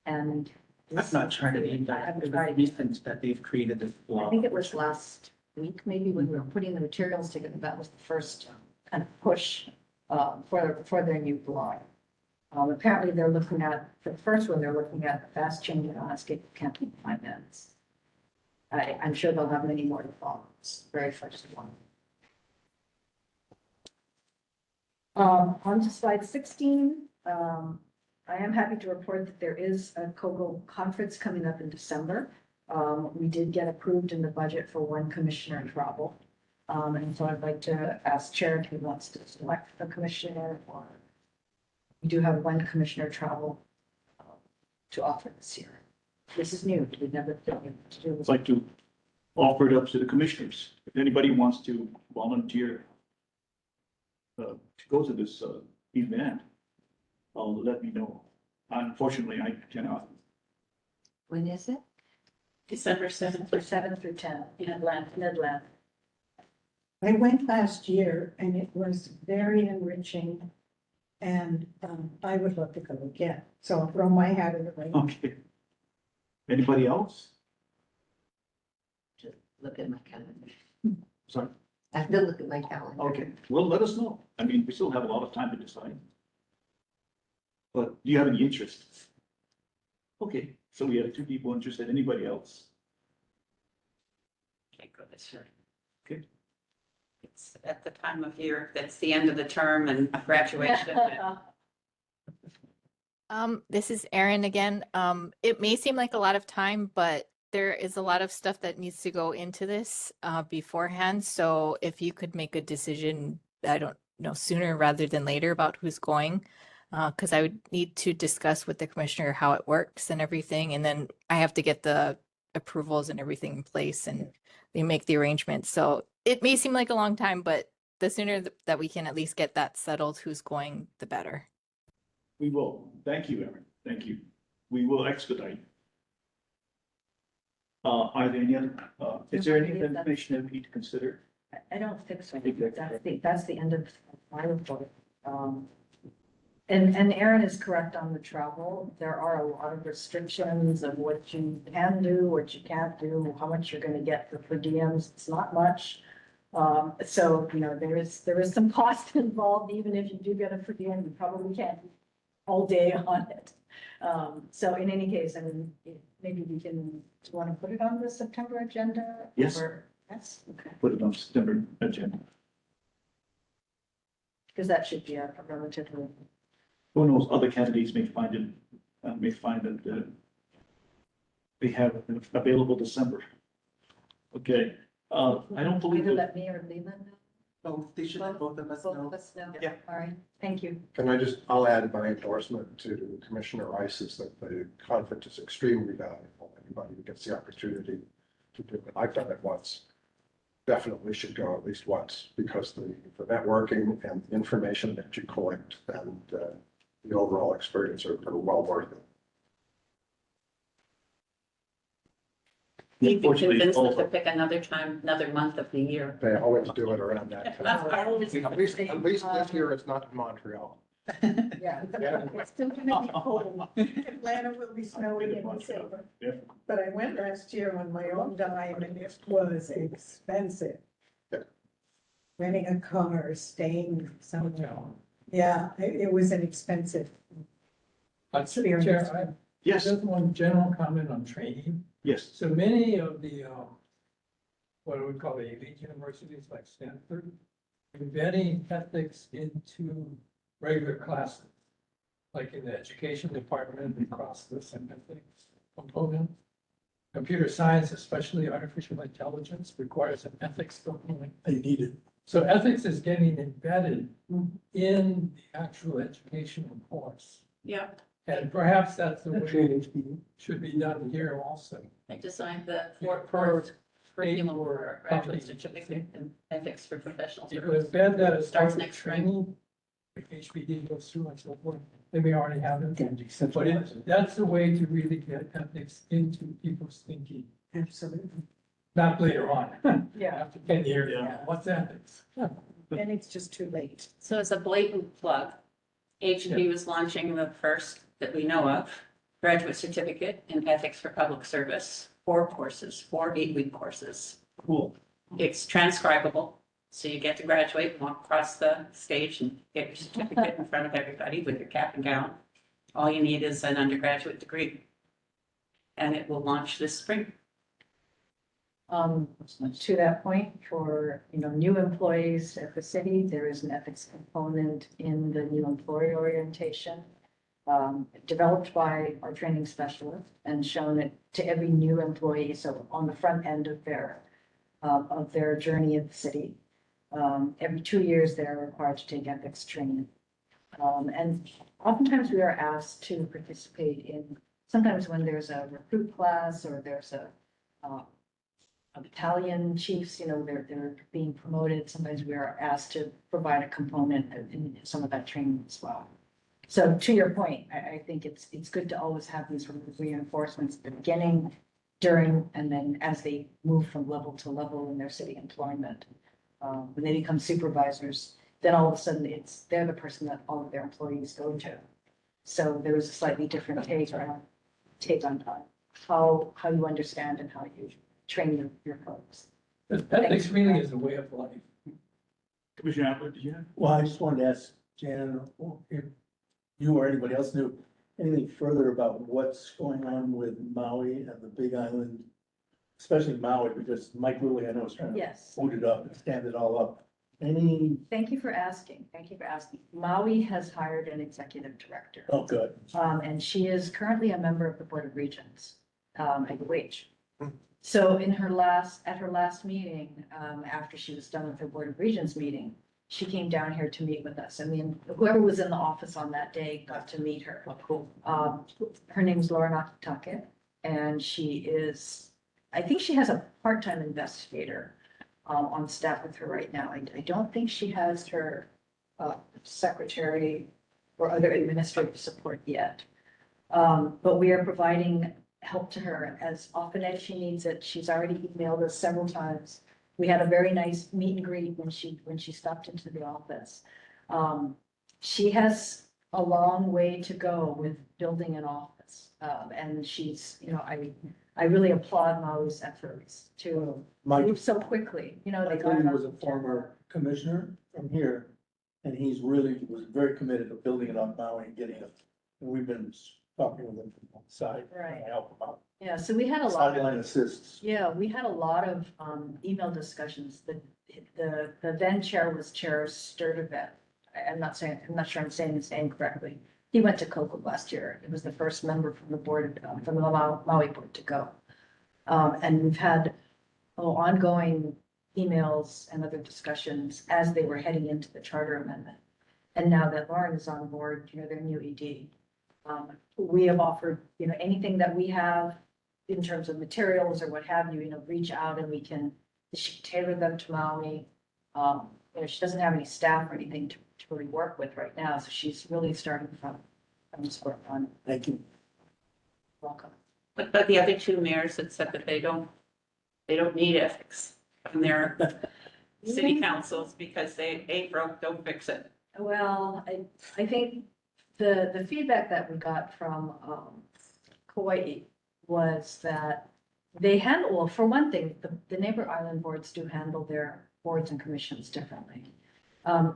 and. I've not tried it either. I haven't It tried was it. recent that they've created this I blog. think it was last week, maybe when we were putting the materials together. That was the first kind of push for their new blog. Apparently they're looking at, the first one, they're looking at the fast changing landscape of camping finance. I'm sure they'll have many more to follow. It's the very first one. On to slide 16. I am happy to report that there is a Kogo conference coming up in December. We did get approved in the budget for one commissioner travel. And so I'd like to ask Chair if he wants to select a commissioner, or we do have one commissioner travel to offer this year. This is new. We've never done it to do I'd this. like to offer it up to the commissioners. If anybody wants to volunteer to go to this event, let me know. Unfortunately, I cannot. When is it? December 7th. 7 through 10 in Atlanta. I went last year and it was very enriching. And I would love to go again. So I'll throw my hat in the ring. Okay. Anybody else? Just look at my calendar. Sorry. I have to look at my calendar. Okay, well, let us know. I mean, we still have a lot of time to decide. But do you have any interest? Okay, so we have 2 people interested. Anybody else? Okay, go this year. Okay. It's at the time of year, that's the end of the term and graduation. This is Erin again. It may seem like a lot of time, but there is a lot of stuff that needs to go into this beforehand. So if you could make a decision, I don't sooner rather than later about who's going. Because I would need to discuss with the commissioner how it works and everything, and then I have to get the approvals and everything in place and they make the arrangements. So it may seem like a long time, but the sooner that we can at least get that settled, who's going, the better. We will. Thank you, Erin. Thank you. We will expedite. Are there any other, is there any other information that we need to consider? I don't think so. Exactly. That's the end of my report. And Aaron is correct on the travel. There are a lot of restrictions of what you can do, what you can't do, how much you're gonna get for per diems. It's not much. So, there is some cost involved, even if you do get a per diem, you probably can't be all day on it. So in any case, I mean, maybe we can, do you want to put it on the September agenda? Yes. Yes, okay, Put it on September agenda. because that should be a relatively, Who knows, other candidates may find that they have available December. Okay, I don't believe either that, let me or Leland know. Both, they should let both of us Both know. of us know. Yeah. All right, thank you. I'll add my endorsement to Commissioner Rice's that the conference is extremely valuable. Anybody who gets the opportunity to do it, I've done it once, definitely should go at least once, because the networking and information that you collect and the overall experience are well worth it. You can Unfortunately, convince them all- to pick another time, another month of the year. They always do it around that time. At least this year it's not in Montreal. Yeah. It's still gonna be cold. Atlanta will be snowy in December. Yeah. But I went last year on my own dime and it was expensive. Yeah. Renting a car, staying somewhere. Yeah, it was an expensive. Experience. Chair, I yes, just one general comment on training. yes, So many of the, what I would call the elite universities like Stanford, embedding ethics into regular classes, like in the education department, across the ethics component. Computer science, especially artificial intelligence, requires an ethics component. I need it. So ethics is getting embedded in the actual educational course. Yeah, And perhaps that's the way That's right, it HPD. should be done here also. I designed the For- curriculum for for graduate companies. certificate in ethics for professional You service. could embed that as part Starts of the next spring. training, like HPD goes through and so forth. They may already have it, Can but decentralize it. that's the way to really get ethics into people's thinking, Absolutely. not later on. Yeah. After 10 years, Yeah. what's ethics? Then it's just too late. So as a blatant plug, HB was launching the first that we know of, graduate certificate in ethics for public service, 4 courses, 4 8-week courses. cool. It's transcribable, so you get to graduate, walk across the stage and get your certificate in front of everybody with your cap and gown. All you need is an undergraduate degree. And it will launch this spring. To that point, for, new employees at the city, there is an ethics component in the new employee orientation, developed by our training specialist and shown it to every new employee. So on the front end of their journey at the city, every 2 years, they're required to take ethics training. And oftentimes we are asked to participate in, sometimes when there's a recruit class or there's a battalion chiefs, they're being promoted. Sometimes we are asked to provide a component in some of that training as well. So to your point, I think it's good to always have these reinforcements at the beginning, during, and then as they move from level to level in their city employment. When they become supervisors, then all of a sudden they're the person that all of their employees go to. So there is a slightly different take on how you understand and how you train your folks. Ethics really is a way of life. Commissioner Adler, did you have? Well, I just wanted to ask Jan, if you or anybody else knew anything further about what's going on with Maui and the Big Island, especially Maui, because Mike Lilly, I know, is trying to Yes. boot it up and stand it all up. Any, Thank you for asking. Maui has hired an executive director. oh, good. And she is currently a member of the Board of Regents, at the wage. So at her last meeting, after she was done with her Board of Regents meeting, she came down here to meet with us. I mean, whoever was in the office on that day got to meet her. Her name is Laura Nakatake, and she is, I think she has a part-time investigator on staff with her right now. I don't think she has her secretary or other administrative support yet. But we are providing help to her as often as she needs it. She's already emailed us several times. We had a very nice meet and greet when she stopped into the office. She has a long way to go with building an office. And she's, you know, I really applaud Maui's efforts to My, move so quickly. You know, my they got buddy it was a on- former commissioner from here, and he's really, was very committed to building it on Maui and getting it. And we've been talking with him from one side, trying Right. to help him out. Yeah, so we had a lot of. Sideline assists. Yeah, we had a lot of email discussions. The then chair was Chair Sturdivant. I'm not sure I'm saying his name correctly. He went to COCO last year. He was the first member from the board, from the Maui board to go. And we've had ongoing emails and other discussions as they were heading into the charter amendment. And now that Lauren is on board, you know, their new ED. We have offered, you know, anything that we have in terms of materials or what have you, you know, reach out and we can tailor them to Maui. You know, she doesn't have any staff or anything to really work with right now, so she's really starting from square one. Thank you. Welcome. But the other two mayors had said that they don't need ethics in their city councils because they ain't broke, don't fix it. Well, I think the feedback that we got from Kauai was that they handle, well, for one thing, the neighbor island boards do handle their boards and commissions differently.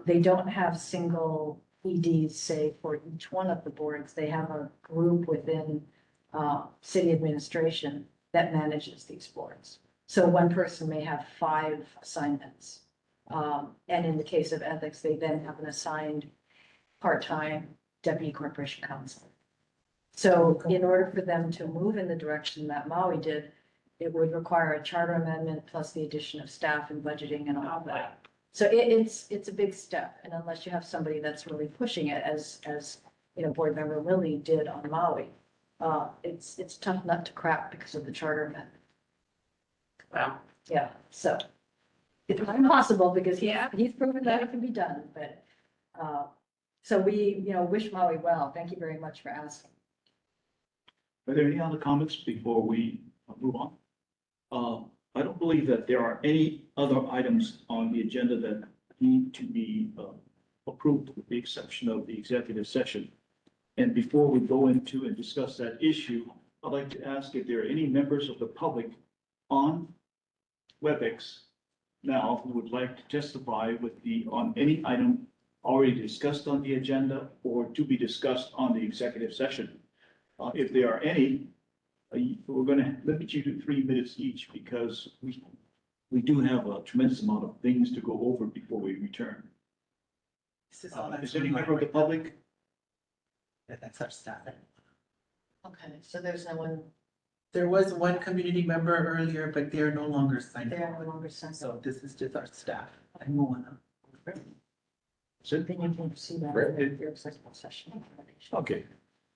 They don't have single EDs, say, for each one of the boards. They have a group within city administration that manages these boards. So one person may have 5 assignments. And in the case of ethics, they then have an assigned part-time deputy corporation counsel. So in order for them to move in the direction that Maui did, it would require a charter amendment plus the addition of staff and budgeting and all that. So it's a big step, and unless you have somebody that's really pushing it, as you know, board member Lilly did on Maui, it's tough nut to crack because of the charter amendment. Wow. Yeah, so it's impossible because Yeah. he's proven that it can be done, but so we, you know, wish Maui well. Thank you very much for asking. Are there any other comments before we move on? I don't believe that there are any other items on the agenda that need to be approved with the exception of the executive session. And before we go into and discuss that issue, I'd like to ask if there are any members of the public on WebEx now who would like to testify on any item already discussed on the agenda or to be discussed on the executive session. If there are any, we're going to limit you to 3 minutes each because we do have a tremendous amount of things to go over before we return. This is all Is that's there any online member of the right now. public? That's our staff. Okay, so there's no one, There was one community member earlier, but they're no longer signed They are up. no longer sent. So this is just our staff. And Moana. Is it? Then you can see that Right. in your executive session. Okay,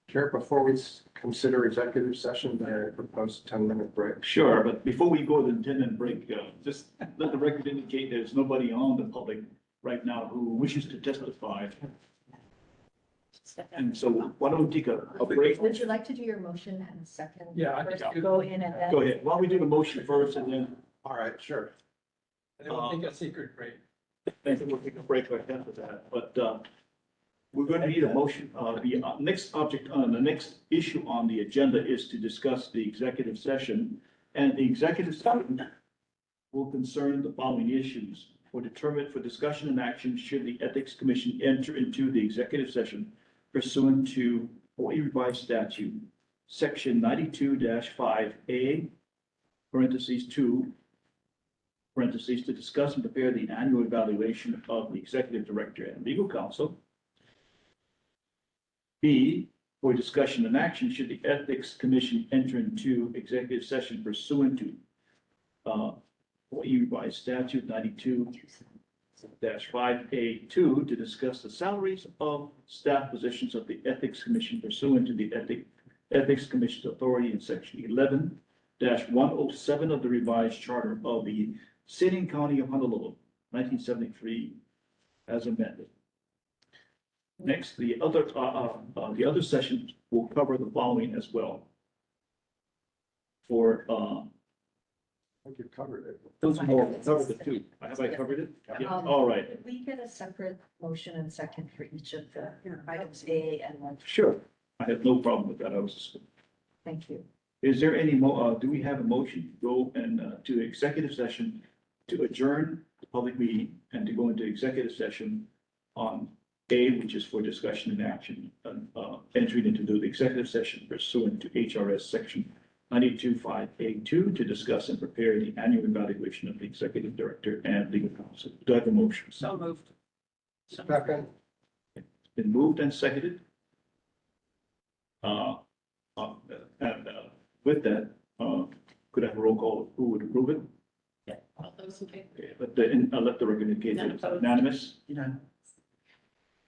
Chair, before we consider executive session, I propose a 10-minute break. sure. But before we go to the 10-minute break, just let the record indicate there's nobody on the public right now who wishes to testify. And so why don't we take a break? Would you like to do your motion and second? Yeah, I First think- go in and then. Go ahead. Why don't we do the motion first and then All right, sure. And then we'll take a secret break. I think we'll take a break right after that, but we're going to need a motion. The next object on the next issue on the agenda is to discuss the executive session. And the executive session will concern the following issues or determine for discussion and action should the Ethics Commission enter into the executive session pursuant to Hawaii Revised Statute, Section 92-5A, parentheses 2, parentheses, to discuss and prepare the annual evaluation of the executive director and legal counsel. B, for discussion and action, should the Ethics Commission enter into executive session pursuant to Hawaii Revised Statute 92 11-5A2 to discuss the salaries of staff positions of the Ethics Commission pursuant to the Ethics Commission's authority in section 11-107 of the revised charter of the City and County of Honolulu, 1973, as amended. Next, the other session will cover the following as well. For, I think you covered it. those more, cover the two. Have I covered it? Yeah, all right, Could we get a separate motion and second for each of the items A and one? sure. I have no problem with that. I was just, Thank you. is there any do we have a motion to go and, to executive session to adjourn the public meeting and to go into executive session on A, which is for discussion and action, entering into the executive session pursuant to HRS section 92.5A2 to discuss and prepare the annual evaluation of the executive director and legal counsel. Do I have a motion? So moved. Second, Been moved and seconded. With that, could I have a roll call? Who would approve it? All those in favor? Okay, let the record indicate that it's unanimous.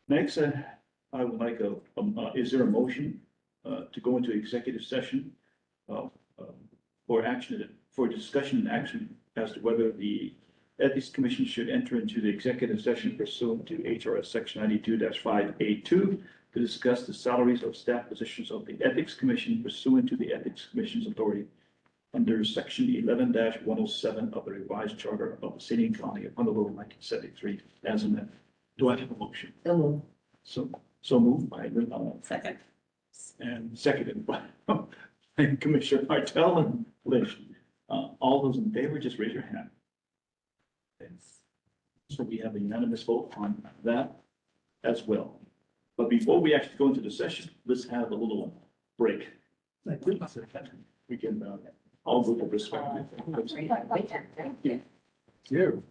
Next, I would like is there a motion to go into executive session for action, for discussion and action as to whether the Ethics Commission should enter into the executive session pursuant to HRS section 92-5A2 to discuss the salaries of staff positions of the Ethics Commission pursuant to the Ethics Commission's authority under section 11-107 of the revised charter of the City and County of Honolulu, 1973, as amended. Do I have a motion? So moved. So moved by, Second. and seconded by Commissioner Martell and Lynch. All those in favor, just raise your hand. So we have a unanimous vote on that as well. But before we actually go into the session, let's have a little break. We can, all group of respective. you.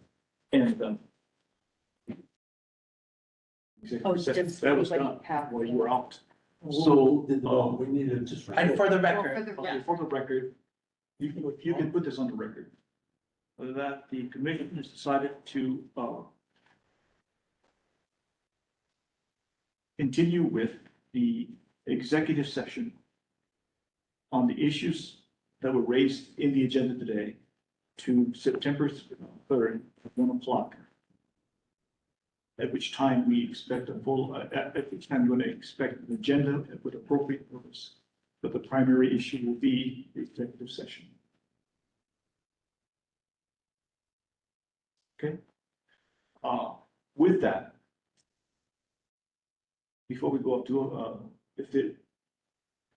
And, Oh, that was done while you were out. So, we needed just. And for the record, Okay, for the record, you can put this on the record. That the commission has decided to, continue with the executive session on the issues that were raised in the agenda today to September 3rd, at 1 o'clock. At which time we expect a full, at which time we're going to expect an agenda with appropriate purpose. But the primary issue will be the executive session. Okay? With that, before we go up to, if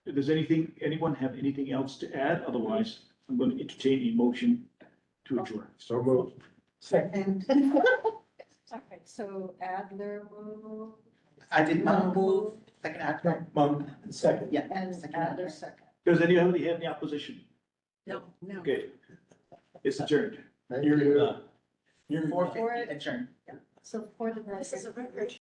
there's anyone have anything else to add? Otherwise, I'm going to entertain a motion to adjourn. So moved. Second. All right, so Adler moved. I did not move, second after. Monk, second. Yeah. And Adler second. Does anybody have any opposition? No, no. Okay. It's adjourned. Thank you. You're for adjourned. So for the record. This is a record.